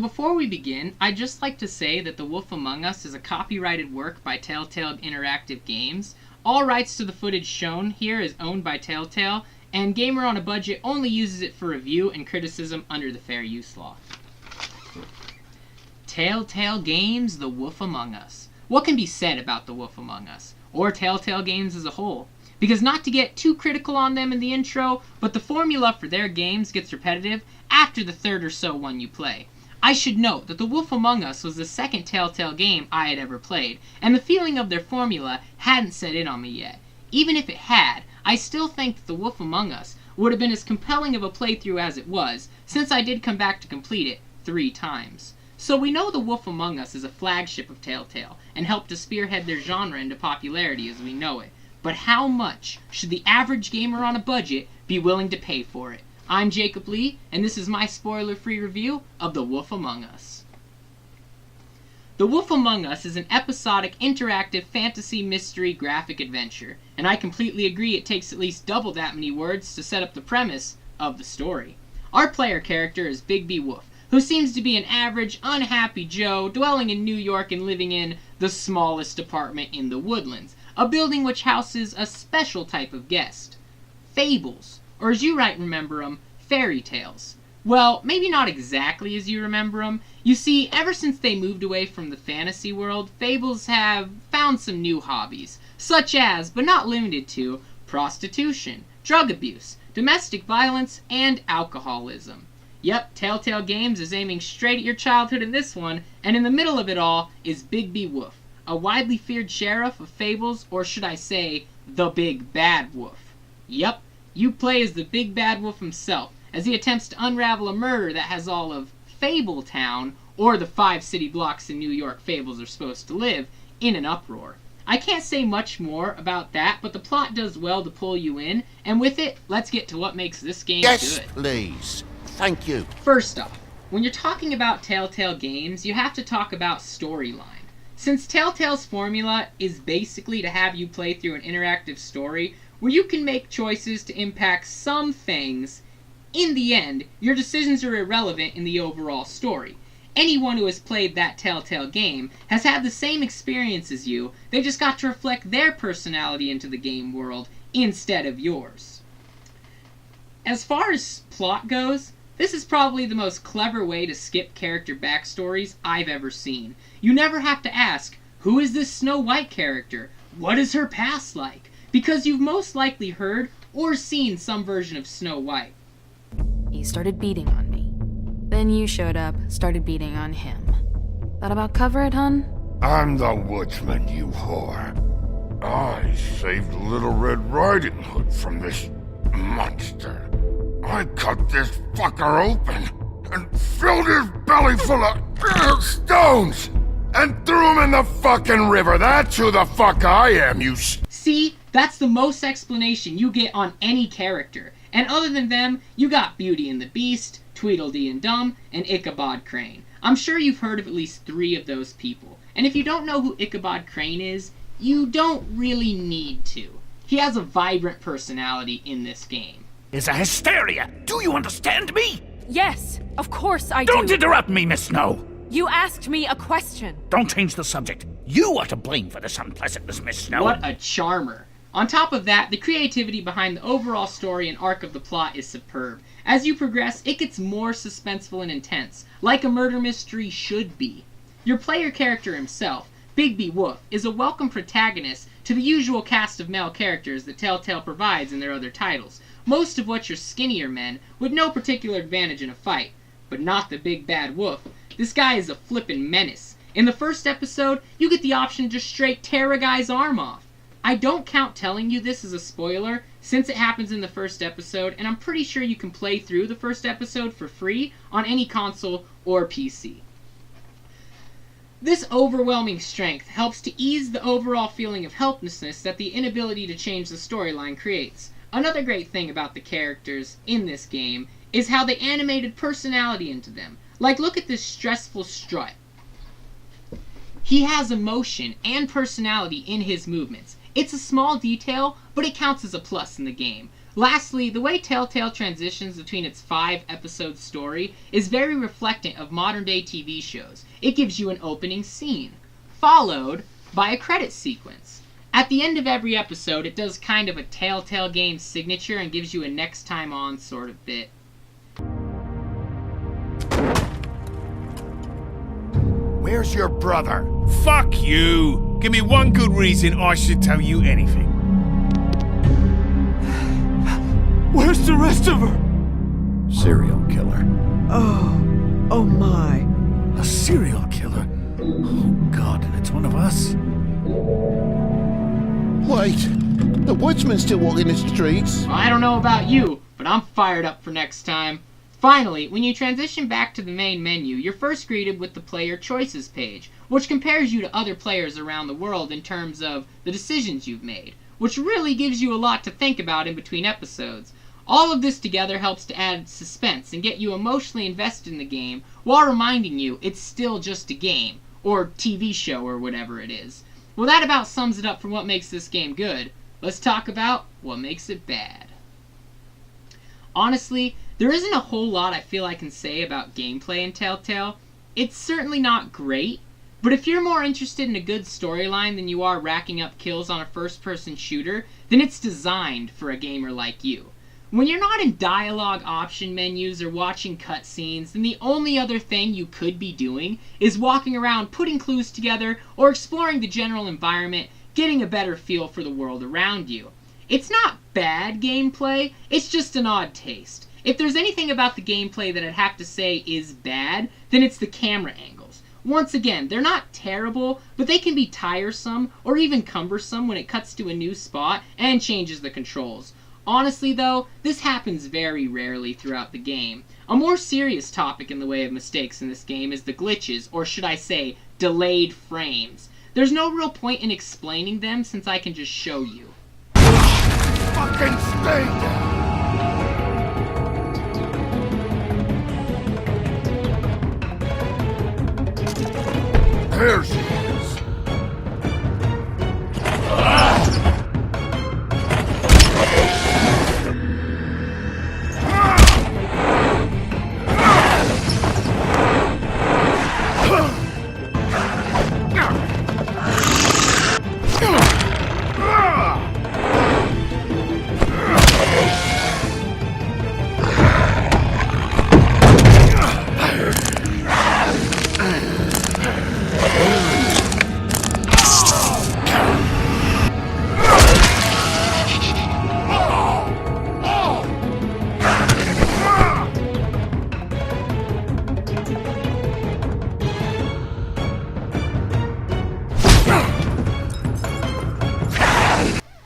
Before we begin, I'd just like to say that The Wolf Among Us is a copyrighted work by Telltale Interactive Games. All rights to the footage shown here is owned by Telltale, and Gamer on a Budget only uses it for review and criticism under the Fair Use Law. Telltale Games, The Wolf Among Us. What can be said about The Wolf Among Us, or Telltale Games as a whole? Because not to get too critical on them in the intro, but the formula for their games gets repetitive after the third or so one you play. I should note that The Wolf Among Us was the second Telltale game I had ever played, and the feeling of their formula hadn't set in on me yet. Even if it had, I still think that The Wolf Among Us would have been as compelling of a playthrough as it was, since I did come back to complete it 3 times. So we know The Wolf Among Us is a flagship of Telltale, and helped to spearhead their genre into popularity as we know it. But how much should the average gamer on a budget be willing to pay for it? I'm Jacob Lee, and this is my spoiler-free review of The Wolf Among Us. The Wolf Among Us is an episodic, interactive fantasy mystery graphic adventure, and I completely agree it takes at least double that many words to set up the premise of the story. Our player character is Bigby Wolf, who seems to be an average, unhappy Joe dwelling in New York and living in the smallest apartment in the Woodlands, a building which houses a special type of guest. Fables, or as you might remember them, fairy tales. Well, maybe not exactly as you remember them. You see, ever since they moved away from the fantasy world, Fables have found some new hobbies, such as, but not limited to, prostitution, drug abuse, domestic violence, and alcoholism. Yep, Telltale Games is aiming straight at your childhood in this one, and in the middle of it all is Bigby Wolf, a widely feared sheriff of Fables, or should I say, the Big Bad Wolf. Yep, you play as the Big Bad Wolf himself, as he attempts to unravel a murder that has all of Fabletown, or the 5 city blocks in New York Fables are supposed to live, in an uproar. I can't say much more about that, but the plot does well to pull you in, and with it, let's get to what makes this game good. Yes, please. Thank you. First off, when you're talking about Telltale Games, you have to talk about storyline. Since Telltale's formula is basically to have you play through an interactive story where you can make choices to impact some things, in the end, your decisions are irrelevant in the overall story. Anyone who has played that Telltale game has had the same experience as you, they just got to reflect their personality into the game world instead of yours. As far as plot goes, this is probably the most clever way to skip character backstories I've ever seen. You never have to ask, who is this Snow White character? What is her past like? Because you've most likely heard or seen some version of Snow White. He started beating on me. Then you showed up, started beating on him. That about cover it, hun? I'm the woodsman, you whore. I saved Little Red Riding Hood from this monster. I cut this fucker open and filled his belly full of stones and threw him in the fucking river. That's who the fuck I am, you See, that's the most explanation you get on any character. And other than them, you got Beauty and the Beast, Tweedledee and Dum, and Ichabod Crane. I'm sure you've heard of at least 3 of those people. And if you don't know who Ichabod Crane is, you don't really need to. He has a vibrant personality in this game. Is a hysteria. Do you understand me? Yes, of course I do. Don't interrupt me, Miss Snow. You asked me a question. Don't change the subject. You are to blame for this unpleasantness, Miss Snow. What a charmer. On top of that, the creativity behind the overall story and arc of the plot is superb. As you progress, it gets more suspenseful and intense, like a murder mystery should be. Your player character himself, Bigby Wolf, is a welcome protagonist to the usual cast of male characters that Telltale provides in their other titles, most of which are skinnier men with no particular advantage in a fight. But not the Big Bad Wolf. This guy is a flippin' menace. In the first episode, you get the option to just straight tear a guy's arm off. I don't count telling you this as a spoiler, since it happens in the first episode, and I'm pretty sure you can play through the first episode for free on any console or PC. This overwhelming strength helps to ease the overall feeling of helplessness that the inability to change the storyline creates. Another great thing about the characters in this game is how they animated personality into them. Like, look at this stressful strut. He has emotion and personality in his movements. It's a small detail, but it counts as a plus in the game. Lastly, the way Telltale transitions between its 5-episode story is very reflectant of modern-day TV shows. It gives you an opening scene, followed by a credit sequence. At the end of every episode, it does kind of a Telltale Games signature and gives you a next time on sort of bit. Where's your brother? Fuck you! Give me one good reason I should tell you anything. Where's the rest of her? Serial killer. Oh my. A serial killer? Oh God, and it's one of us? Wait, the woodsman's still walking the streets. Well, I don't know about you, but I'm fired up for next time. Finally, when you transition back to the main menu, you're first greeted with the Player Choices page, which compares you to other players around the world in terms of the decisions you've made, which really gives you a lot to think about in between episodes. All of this together helps to add suspense and get you emotionally invested in the game while reminding you it's still just a game, or TV show, or whatever it is. Well, that about sums it up for what makes this game good. Let's talk about what makes it bad. Honestly, there isn't a whole lot I feel I can say about gameplay in Telltale. It's certainly not great, but if you're more interested in a good storyline than you are racking up kills on a first-person shooter, then it's designed for a gamer like you. When you're not in dialogue option menus or watching cutscenes, then the only other thing you could be doing is walking around putting clues together or exploring the general environment, getting a better feel for the world around you. It's not bad gameplay, it's just an odd taste. If there's anything about the gameplay that I'd have to say is bad, then it's the camera angles. Once again, they're not terrible, but they can be tiresome or even cumbersome when it cuts to a new spot and changes the controls. Honestly though, this happens very rarely throughout the game. A more serious topic in the way of mistakes in this game is the glitches, or should I say, delayed frames. There's no real point in explaining them since I can just show you. Fucking stay there! There she is.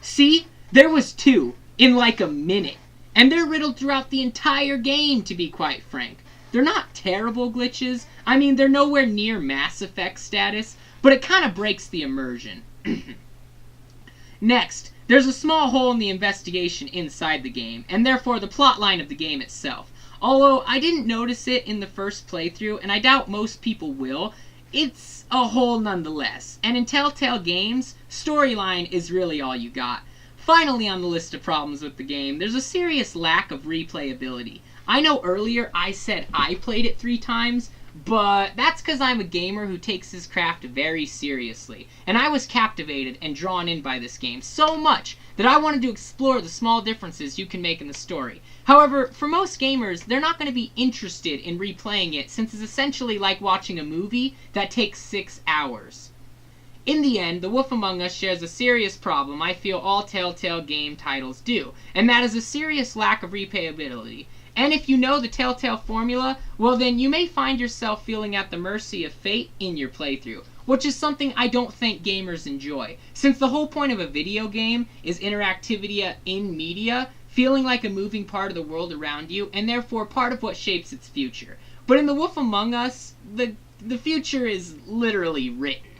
See? There was 2, in like a minute. And they're riddled throughout the entire game, to be quite frank. They're not terrible glitches. I mean, they're nowhere near Mass Effect status, but it kind of breaks the immersion. Next, there's a small hole in the investigation inside the game, and therefore the plotline of the game itself. Although I didn't notice it in the first playthrough, and I doubt most people will, it's a hole nonetheless. And in Telltale Games, storyline is really all you got. Finally on the list of problems with the game, there's a serious lack of replayability. I know earlier I said I played it 3 times, but that's because I'm a gamer who takes his craft very seriously. And I was captivated and drawn in by this game so much that I wanted to explore the small differences you can make in the story. However, for most gamers, they're not going to be interested in replaying it since it's essentially like watching a movie that takes 6 hours. In the end, The Wolf Among Us shares a serious problem I feel all Telltale game titles do, and that is a serious lack of replayability. And if you know the Telltale formula, well then you may find yourself feeling at the mercy of fate in your playthrough, which is something I don't think gamers enjoy, since the whole point of a video game is interactivity in media, feeling like a moving part of the world around you, and therefore part of what shapes its future. But in The Wolf Among Us, the future is literally written.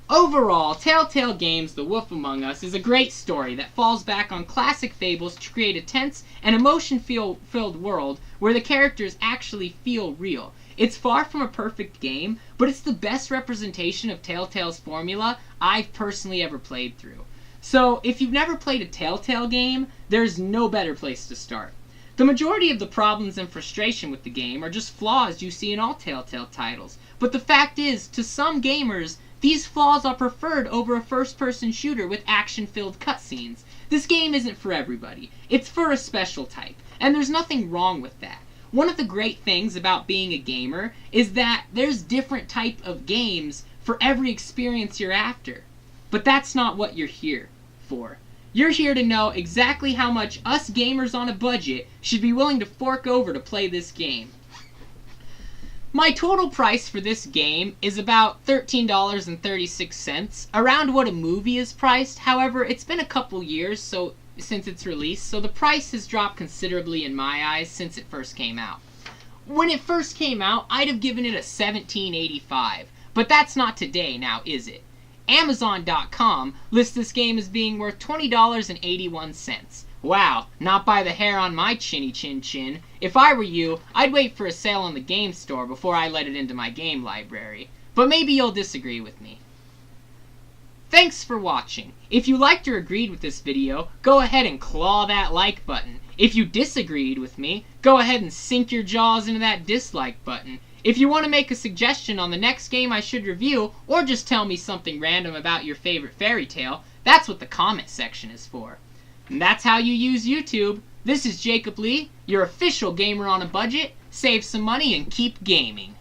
Overall, Telltale Games' The Wolf Among Us is a great story that falls back on classic fables to create a tense and emotion-filled world where the characters actually feel real. It's far from a perfect game, but it's the best representation of Telltale's formula I've personally ever played through. So if you've never played a Telltale game, there's no better place to start. The majority of the problems and frustration with the game are just flaws you see in all Telltale titles. But the fact is, to some gamers, these flaws are preferred over a first-person shooter with action-filled cutscenes. This game isn't for everybody. It's for a special type, and there's nothing wrong with that. One of the great things about being a gamer is that there's different type of games for every experience you're after. But that's not what you're here for. You're here to know exactly how much us gamers on a budget should be willing to fork over to play this game. My total price for this game is about $13.36, around what a movie is priced. However, it's been a couple years since its release, so the price has dropped considerably in my eyes since it first came out. When it first came out, I'd have given it a $17.85, but that's not today now, is it? Amazon.com lists this game as being worth $20.81. Wow, not by the hair on my chinny chin chin. If I were you, I'd wait for a sale on the game store before I let it into my game library. But maybe you'll disagree with me. Thanks for watching. If you liked or agreed with this video, go ahead and claw that like button. If you disagreed with me, go ahead and sink your jaws into that dislike button. If you want to make a suggestion on the next game I should review, or just tell me something random about your favorite fairy tale, that's what the comment section is for. And that's how you use YouTube. This is Jacob Lee, your official gamer on a budget. Save some money and keep gaming.